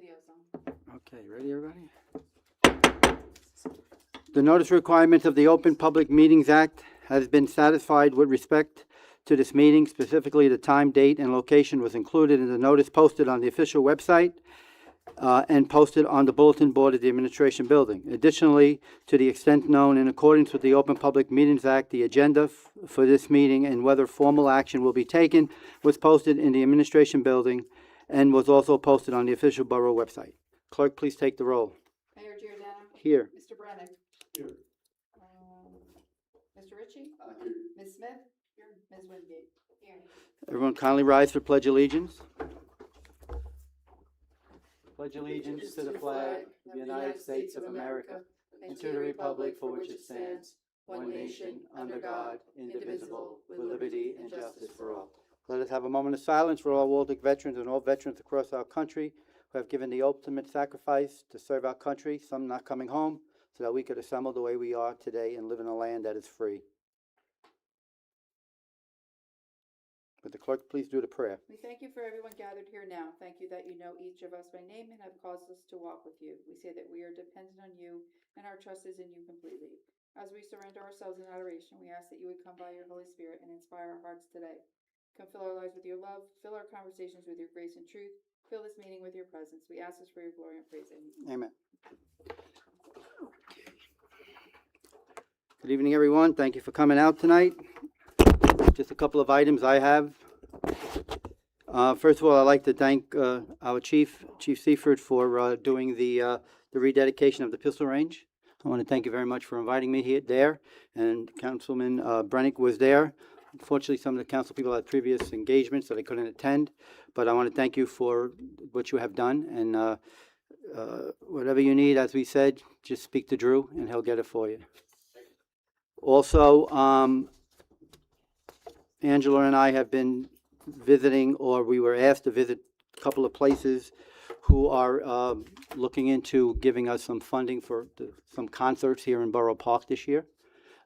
Video's on. Okay, ready, everybody? The notice requirement of the Open Public Meetings Act has been satisfied with respect to this meeting. Specifically, the time, date, and location was included in the notice posted on the official website and posted on the bulletin board of the administration building. Additionally, to the extent known, in accordance with the Open Public Meetings Act, the agenda for this meeting and whether formal action will be taken was posted in the administration building and was also posted on the official borough website. Clerk, please take the roll. Mayor Giordano. Here. Mr. Brennan. Here. Mr. Ritchie. Ms. Smith. Here. Ms. Wingate. Here. Everyone kindly rise for Pledge Allegiance. Pledge allegiance to the flag of the United States of America and to the republic for which it stands, one nation, under God, indivisible, with liberty and justice for all. Let us have a moment of silence for all Waldeck veterans and all veterans across our country who have given the ultimate sacrifice to serve our country, some not coming home, so that we could assemble the way we are today and live in a land that is free. Would the clerk please do the prayer? We thank you for everyone gathered here now. Thank you that you know each of us by name and have caused us to walk with you. We say that we are dependent on you and our trust is in you completely. As we surrender ourselves in adoration, we ask that you would come by your Holy Spirit and inspire our hearts today. Come fill our lives with your love, fill our conversations with your grace and truth, fill this meeting with your presence. We ask this for your glory and praise. Amen. Amen. Good evening, everyone. Thank you for coming out tonight. Just a couple of items I have. First of all, I'd like to thank our Chief Seifert, for doing the rededication of the pistol range. I want to thank you very much for inviting me there, and Councilman Brennick was there. Unfortunately, some of the council people had previous engagements, so they couldn't attend, but I want to thank you for what you have done, and whatever you need, as we said, just speak to Drew, and he'll get it for you. Also, Angela and I have been visiting, or we were asked to visit a couple of places who are looking into giving us some funding for some concerts here in Borough Park this year.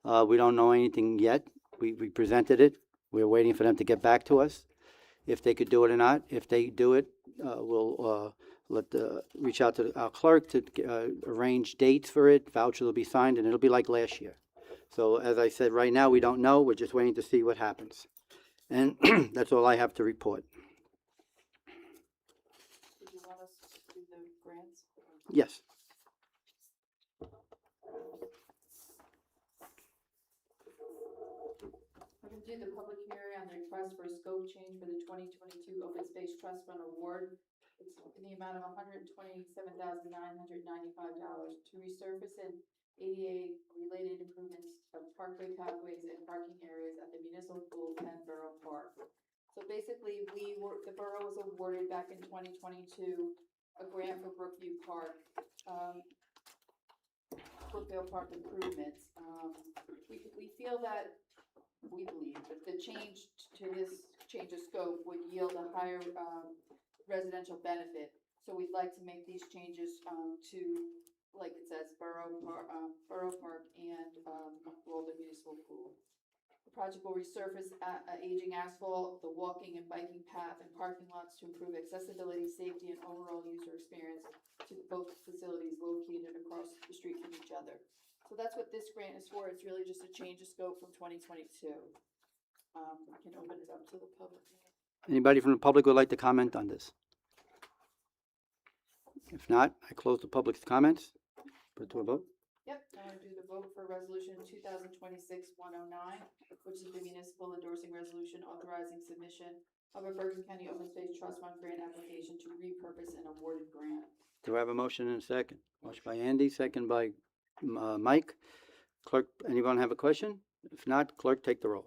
We don't know anything yet. We presented it. We're waiting for them to get back to us, if they could do it or not. If they do it, we'll reach out to our clerk to arrange dates for it. Vouchers will be signed, and it'll be like last year. So as I said, right now we don't know. We're just waiting to see what happens. And that's all I have to report. Did you want us to do the grants? Yes. We're going to do the public hearing on the request for a scope change for the 2022 Open Space Trust Fund Award. It's in the amount of $127,995 to resurface and ADA-related improvements of parkway pathways and parking areas at the municipal pool and Borough Park. So basically, the borough was awarded back in 2022 a grant for Brookview Park, Brookville Park improvements. We feel that, we believe that the change to this change of scope would yield a higher residential benefit. So we'd like to make these changes to, like it says, Borough Park and Walden Municipal Pool. The project will resurface aging asphalt, the walking and biking path, and parking lots to improve accessibility, safety, and overall user experience to both facilities located across the street from each other. So that's what this grant is for. It's really just a change of scope from 2022. I can open it up to the public. Anybody from the public would like to comment on this? If not, I close the public's comments. Put it to a vote. Yep, I want to do the vote for resolution 2026-109, which is the municipal endorsing resolution authorizing submission of a Bergen County Open Space Trust Fund grant application to repurpose an awarded grant. Do I have a motion and a second? Motion by Andy, second by Mike. Clerk, anyone have a question? If not, clerk, take the roll.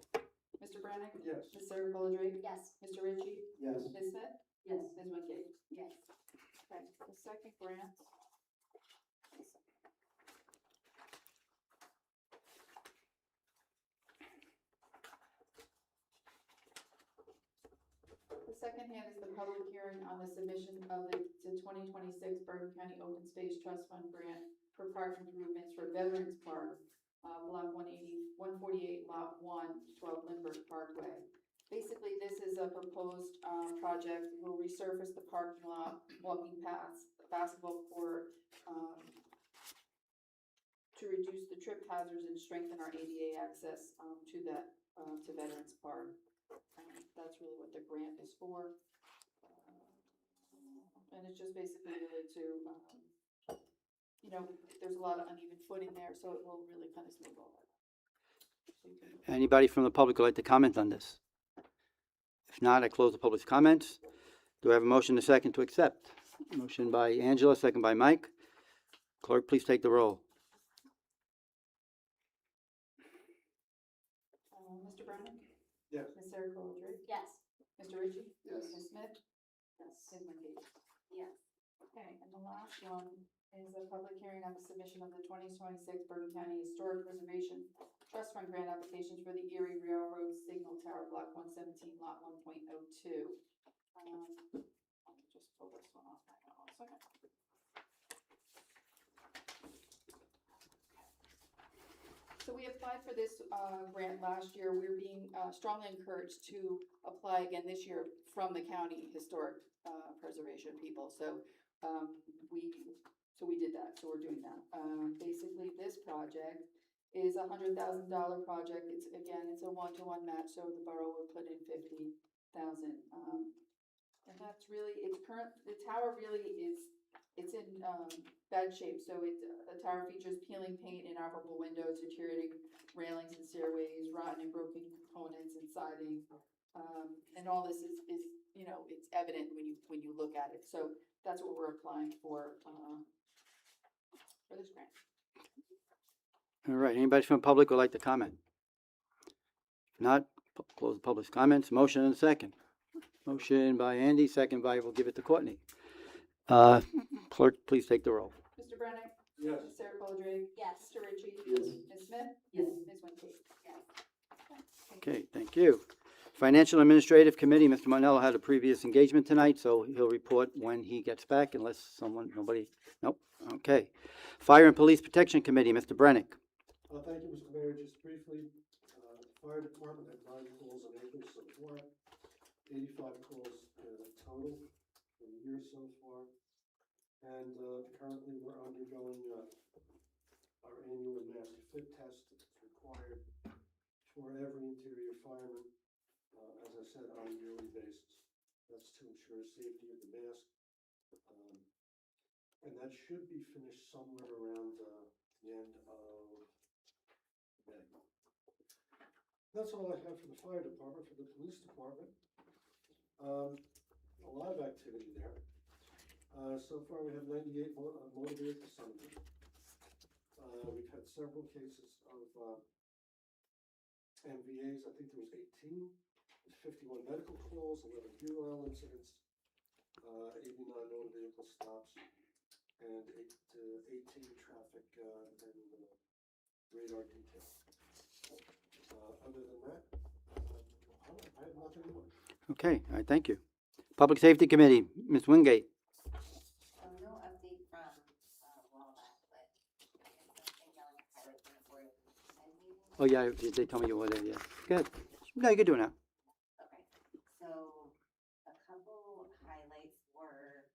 Mr. Brannick? Yes. Ms. Sarah Boldre? Yes. Mr. Ritchie? Yes. Ms. Smith? Yes. Ms. Wingate? Yes. Okay, the second grant. The second hand is the public hearing on the submission of the 2026 Bergen County Open Space Trust Fund grant for park improvements for Veterans Park, block 148, lot 1, 12 Lindbergh Parkway. basically, this is a proposed, project, will resurface the parking lot, walking paths, basketball court, to reduce the trip hazards and strengthen our ADA access, to that, to Veterans Park. That's really what the grant is for. And it's just basically really to, there's a lot of uneven footing there, so it will really kind of smooth all that. So you can- Anybody from the public would like to comment on this? If not, I close the public's comments. Do I have a motion and a second to accept? Motion by Angela, second by Mike. Clerk, please take the roll. Mr. Brennan? Yes. Ms. Sarah Colatree? Yes. Mr. Ritchie? Yes. Ms. Smith? Yes. Ms. McKee? Yes. Okay, and the last one is a public hearing on the submission of the 2026 Bergen County Historic Preservation Trust Fund grant applications for the Erie Railroad Signal Tower, Block 117, Lot 1.02. Let me just pull this one off. Hang on 1 second. So we applied for this grant last year. We're being strongly encouraged to apply again this year from the county historic preservation people. So we did that. So we're doing that. Basically, this project is a $100,000 project. It's a 1-to-1 match. So the borough would put in $50,000. And that's really the tower really is. It's in bad shape, so the tower features peeling paint, inoperable windows, deteriorating railings and stairways, rotten and broken components and siding, and all this is it's evident when you look at it. So that's what we're applying for this grant. All right, anybody from the public would like to comment? If not, close the public's comments. Motion and a second. Motion by Andy, second by, we'll give it to Courtney. Clerk, please take the roll. Mr. Brennan? Yes. Ms. Sarah Colatree? Yes. Mr. Ritchie? Yes. Ms. Smith? Yes. Ms. Winky? Yes. Okay, thank you. Financial Administrative Committee, Mr. Marnello had a previous engagement tonight, so he'll report when he gets back unless nope, okay. Fire and Police Protection Committee, Mr. Brennick. Thank you, Mr. Mayor. Just briefly, the fire department had 9 calls on April so far, 85 calls total for the year so far. And currently we're undergoing our annual mask fit test that's required for every interior fireman, as I said, on a yearly basis. That's to ensure safety of the mask. And that should be finished somewhere around the end of May. That's all I have for the fire department. For the police department, a lot of activity there. So far, we have 98 motor vehicle summonses. We've had several cases of MVAs. I think there was 18. There's 51 medical calls, 11 UL incidents, 89 motor vehicle stops, and 18 traffic and radar details. Other than that, I have nothing more. Okay, all right, thank you. Public Safety Committee, Ms. Wingate. No update from Wallback, but something on the highway from the board meeting. Oh, yeah, they told me you were there, yeah. Good. No, you can do it now. Okay, so a couple highlights were,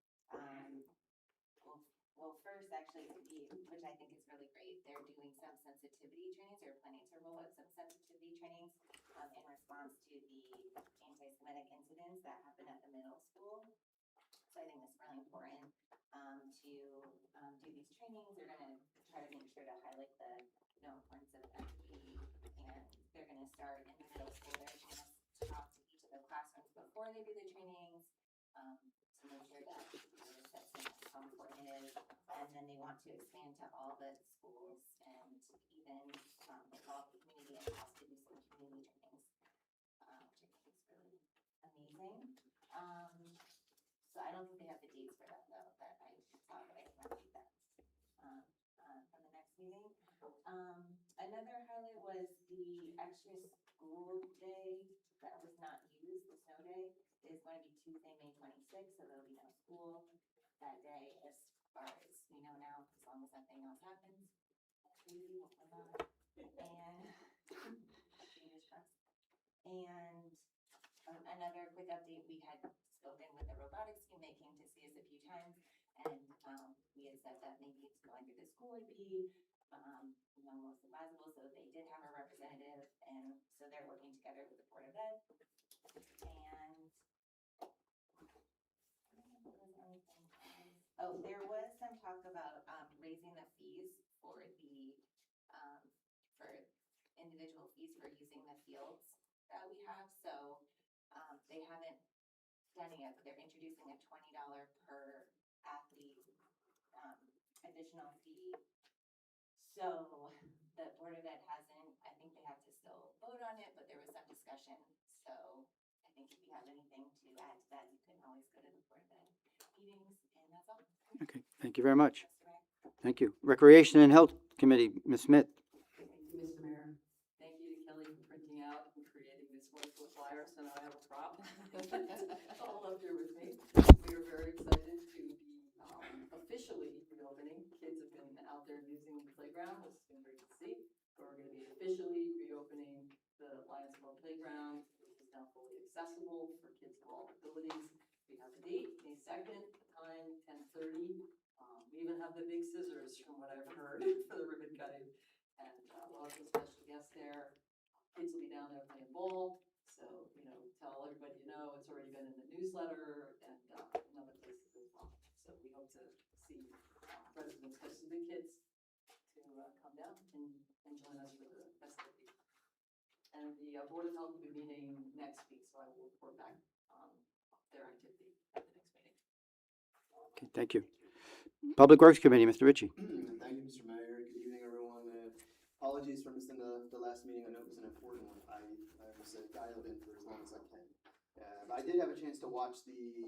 well, first actually, which I think is really great, they're doing some sensitivity trainings, or planning to roll out some sensitivity trainings in response to the anti-Semitic incidents that happened at the middle school. So I think it's really important to do these trainings. They're going to try to make sure to highlight the importance of equity, and they're going to start in the middle school. They're going to talk to each of the classrooms before they do the trainings to make sure that how important it is, and then they want to expand to all the schools and even involve the community and also do some community trainings, which I think is really amazing. So I don't think they have the dates for that though, that I saw, but I can update that from the next meeting. Another highlight was the extra school day that was not used, the snow day, is going to be Tuesday, May 26th, so there'll be no school that day as far as we know now, as long as nothing else happens. Crazy, hopefully not. And fingers crossed. And Another quick update, we had spoken with the robotics team, they came to see us a few times, and, we had said that maybe it's going through the school would be, most advisable, so they did have a representative, and so they're working together with the Board of Ed. And oh, there was some talk about, raising the fees for the, for individual fees for using the fields that we have, so, they haven't done it yet, but they're introducing a $20 per athlete, additional fee. So the Board of Ed hasn't, I think they have to still vote on it, but there was some discussion. So I think if you have anything to add to that, you can always go to the Board of Ed meetings, and that's all. Okay, thank you very much. That's right. Thank you. Recreation and Health Committee, Ms. Smith. Thank you, Mr. Mayor. Thank you to Kelly for printing out and creating this wonderful flyer, so now I have a prop. All up here with me. We are very excited to be officially reopening. Kids have been out there using the playground, which has been great to see. But we're going to be officially reopening the Lions Club Playground, which is now fully accessible for kids of all abilities. We have a date, May 2nd, time 10:30. We even have the big scissors, from what I've heard, for the ribbon cutting. And we'll have some special guests there. Kids will be down there playing ball. So, tell everybody it's already been in the newsletter and in other places as well. So we hope to see residents, especially the kids, to come down and join us for the festivities. And the Board of Health will be meeting next week, so I will report back on their activity at the next meeting. Okay, thank you. Public Works Committee, Mr. Ritchie. Thank you, Mr. Mayor. Good evening, everyone. Apologies for missing the last meeting. I know it was an important one. I was dialed in for as long as I can. But I did have a chance to watch the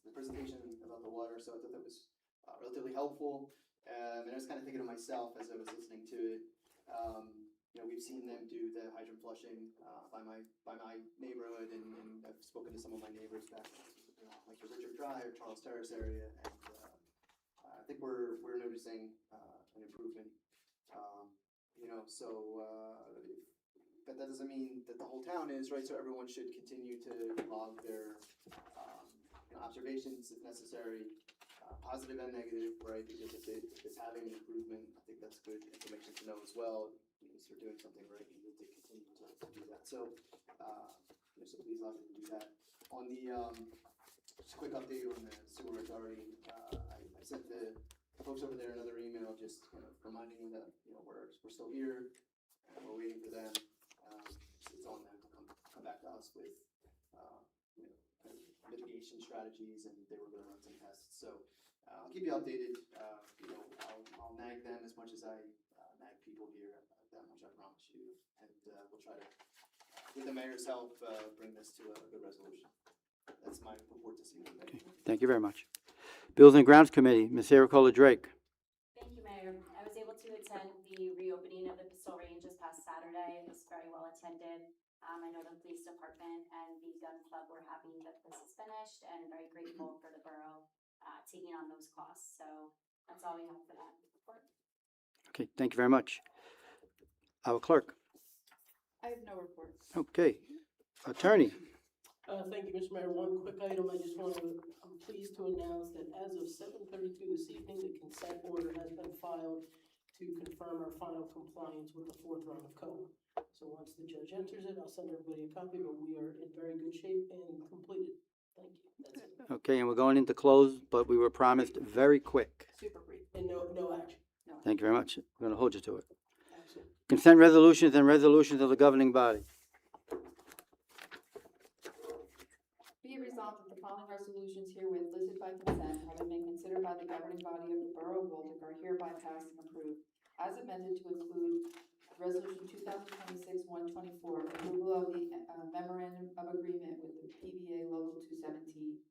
presentation about the water, so I thought that was relatively helpful. And I was kind of thinking of myself as I was listening to it. We've seen them do the hydrant flushing by my neighborhood, and I've spoken to some of my neighbors back, like the Richard Drive, Charles Terrace area, and I think we're noticing an improvement. But that doesn't mean that the whole town is, right? So everyone should continue to log their observations if necessary, positive and negative, right? Because if it's having an improvement, I think that's good information to know as well. Because we're doing something right, we need to continue to do that. So, so please allow me to do that. On the just a quick update on the sewer authority. I sent the folks over there another email, just reminding them that we're still here and we're waiting for them. It's on them to come back to us with kind of mitigation strategies, and they were going to run some tests. So I'll keep you updated. I'll nag them as much as I nag people here. That much I promise you, and we'll try to, with the mayor's help, bring this to a good resolution. That's my report this evening. Okay, thank you very much. Bills and Grounds Committee, Ms. Ericola Drake. Thank you, Mayor. I was able to attend the reopening of the Pistol Range this past Saturday. It was very well attended. I know the police department and the gun club were happy that this is finished and very grateful for the borough taking on those costs. So that's all we have for that report. Okay, thank you very much. Our clerk. I have no report. Okay, attorney. Thank you, Mr. Mayor. One quick item, I'm pleased to announce that as of 7:32 this evening, the consent order has been filed to confirm our final compliance with the 4th round of code. So once the judge enters it, I'll send everybody a copy, but we are in very good shape and completed. Thank you. That's it. Okay, and we're going into close, but we were promised very quick. Super brief. And no action. Thank you very much. We're going to hold you to it. Absolutely. Consent resolutions and resolutions of the governing body. Be it resolved that the following resolutions herewith listed by consent, having been considered by the governing body of the Borough of Walden, are hereby passed and approved, as amended to include Resolution 2026-124, approval of the memorandum of agreement with the PBA Local 217.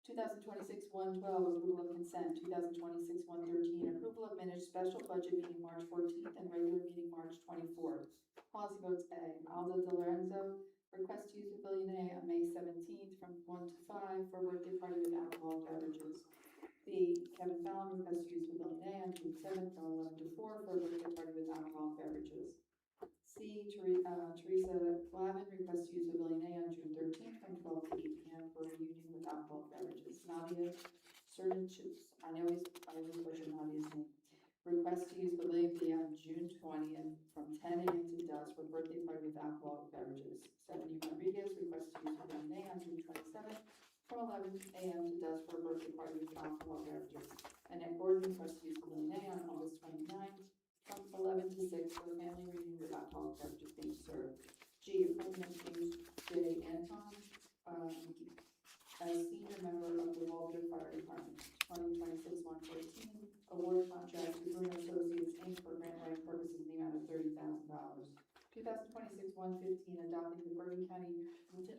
2026-112, approval of consent. 2026-113, approval of minutes, special budget meeting March 14th and regular meeting March 24th. Policy votes A. Aldo De Lorenzo, request to use Pavilion A on May 17th from 1 to 5 for a birthday party with alcoholic beverages. B. Kevin Fallon, request to use Pavilion A on June 7th from 11 to 4 for a birthday party with alcoholic beverages. C, Teresa Lavin requests to use Pavilion A on June 13th from 12 to 8 p.m. for a reunion with alcoholic beverages. Nadia Cernichus, I always butcher Nadia's name. Request to use Pavilion B on June 20th from 10 a.m. to dusk for birthday party with alcoholic beverages. Stephanie Rodriguez requests to use Pavilion A on June 27th from 11 a.m. to dusk for a birthday party with alcoholic beverages. Annette Gordon requests to use Pavilion A on August 29th from 11 to 6 for a family reunion with alcoholic beverages being served. G, appointment James J. Anton, as senior member of the Walter Fire Department, 2026-114, award contract to Bruno Associates Inc. for grant writing purposes in the amount of $30,000. 2026-115, adopting the Bergen County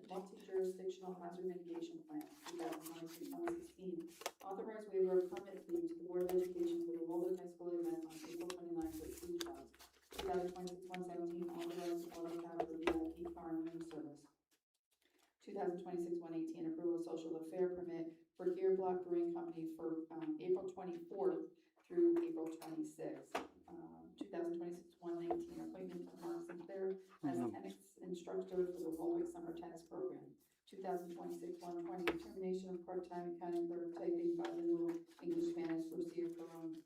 multi-jurisdictional hazard mitigation plan. 2026-116, authorized waiver of permit fee to the Board of Education for the Walden High School event on April 29th for food trucks. 2026-117, authorized auto cab for VIP car and room service. 2026-118, approval of social affair permit for Gear Block Brewing Company for April 24th through April 26th. 2026-119, appointment of Mark Sinclair as tennis instructor for the Warwick Summer Tennis Program. 2026-120, termination of part-time accounting clerk typing bilingual English Spanish for Sia Peron.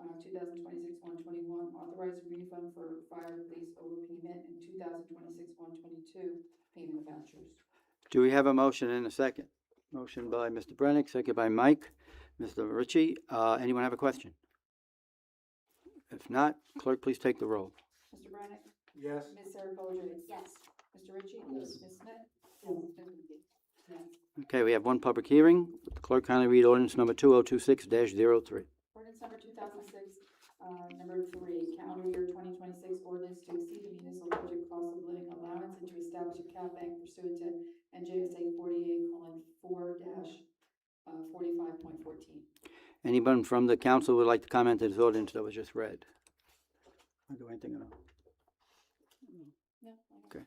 2026-121, authorized refund for fire police overpayment, and 2026-122, payment of vouchers. Do we have a motion and a second? Motion by Mr. Brennick, second by Mike. Mr. Ritchie, anyone have a question? If not, clerk, please take the roll. Mr. Brennick? Yes. Ms. Sarah Colleton? Yes. Mr. Ritchie? Yes. Ms. Smith? Ms. McGee? Yes. Okay, we have one public hearing. Would the clerk kindly read ordinance number 2026-03? Ordinance number 2006, number 3, calendar year 2026, ordinance to exceed the municipal budget cost of living allowance and to establish a cap bank pursuant to NJSA 48:4-45.14. Anyone from the council would like to comment on this ordinance that was just read? Or do anything at all? No. Okay.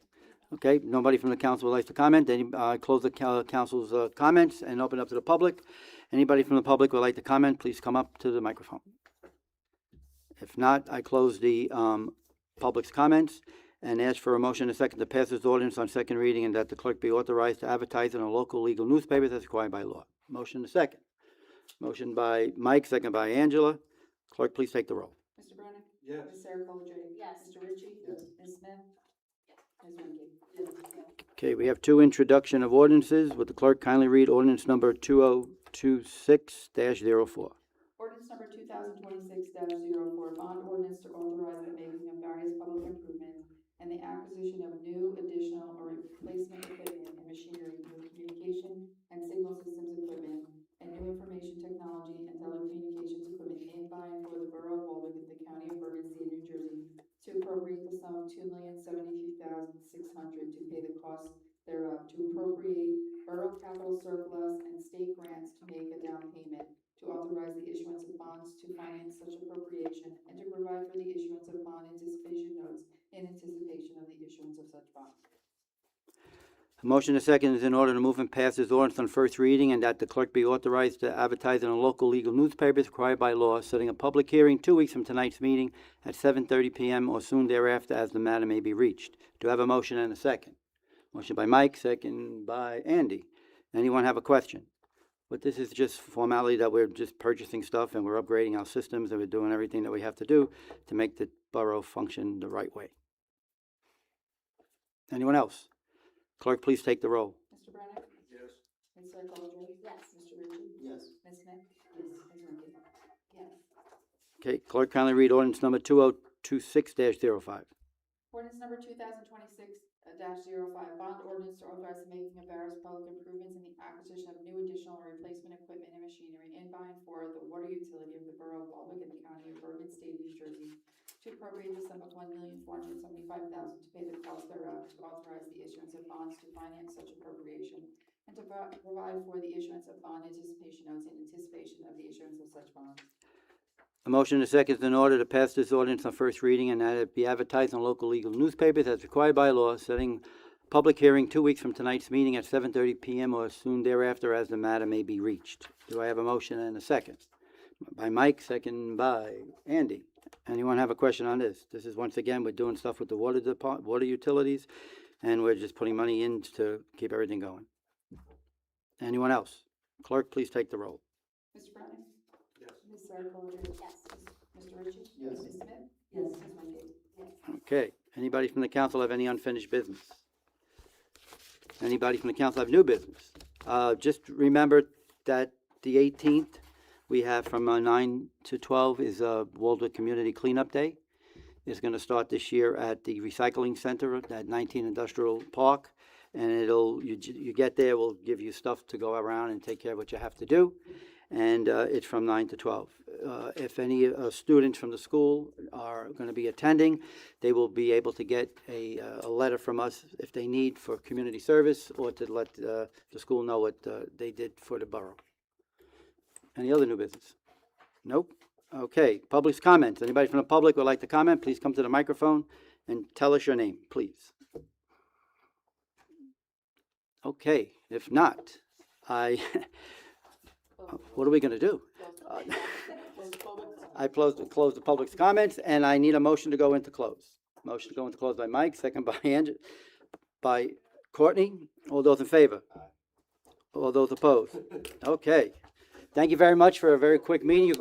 Okay, nobody from the council would like to comment. Then close the council's comments and open up to the public. Anybody from the public would like to comment, please come up to the microphone. If not, I close the public's comments and ask for a motion and a second to pass this ordinance on second reading and that the clerk be authorized to advertise in a local legal newspaper as required by law. Motion and a second. Motion by Mike, second by Angela. Clerk, please take the roll. Mr. Brennick? Yes. Ms. Sarah Colleton? Yes. Mr. Ritchie? Yes. Ms. Smith? Ms. McGee? Yes. Okay, we have two introduction of ordinances. Would the clerk kindly read ordinance number 2026-04? Ordinance number 2026-04, bond ordinance to authorize the making of various public improvements and the acquisition of new, additional, or replacement equipment and machinery for communication and signal systems equipment and new information technology and telecommunications equipment in, by, and for the Borough of Walden in the County of Bergen, State of New Jersey, to appropriate the sum of $2,073,600 to pay the cost thereof, to appropriate borough capital surplus and state grants to make a down payment, to authorize the issuance of bonds to finance such appropriation, and to provide for the issuance of bond anticipation notes in anticipation of the issuance of such bonds. A motion and a second is in order to move and pass this ordinance on first reading and that the clerk be authorized to advertise in a local legal newspaper as required by law, setting a public hearing 2 weeks from tonight's meeting at 7:30 p.m. or soon thereafter as the matter may be reached. Do I have a motion and a second? Motion by Mike, second by Andy. Anyone have a question? But this is just formality that we're just purchasing stuff and we're upgrading our systems and we're doing everything that we have to do to make the borough function the right way. Anyone else? Clerk, please take the roll. Mr. Brennick? Yes. Ms. Sarah Colleton? Yes. Mr. Ritchie? Yes. Ms. Smith? Yes. Ms. McGee? Yes. Okay, clerk, kindly read ordinance number 2026-05. Ordinance number 2026-05, bond ordinance to authorize the making of various public improvements and the acquisition of new, additional, or replacement equipment and machinery in, by, and for the water utility of the Borough of Walwick in the County of Bergen, State of New Jersey, to appropriate the sum of $1,475,000 to pay the cost thereof, to authorize the issuance of bonds to finance such appropriation, and to provide for the issuance of bond anticipation notes in anticipation of the issuance of such bonds. A motion and a second is in order to pass this ordinance on first reading and that it be advertised in local legal newspapers as required by law, setting public hearing 2 weeks from tonight's meeting at 7:30 p.m. or soon thereafter as the matter may be reached. Do I have a motion and a second? By Mike, second by Andy. Anyone have a question on this? This is, once again, we're doing stuff with the water utilities, and we're just putting money in to keep everything going. Anyone else? Clerk, please take the roll. Mr. Browning? Yes. Ms. Regola? Yes. Mr. Ritchie? Yes. Ms. Smith? Yes. Ms. Winky? Yes. Okay, anybody from the council have any unfinished business? Anybody from the council have new business? Just remember that the 18th, we have from 9 to 12 is Waldwood Community Cleanup Day. It's gonna start this year at the recycling center at 19 Industrial Park. And you get there, we'll give you stuff to go around and take care of what you have to do. And it's from 9 to 12. If any students from the school are going to be attending, they will be able to get a letter from us if they need for community service, or to let the school know what they did for the borough. Any other new business? Nope. Okay, public's comments. Anybody from the public would like to comment, please come to the microphone and tell us your name, please. Okay, if not, what are we gonna do? I close the public's comments, and I need a motion to go into close. Motion to go into close by Mike, second by Courtney. All those in favor? All those opposed? Okay. Thank you very much for a very quick meeting. You can go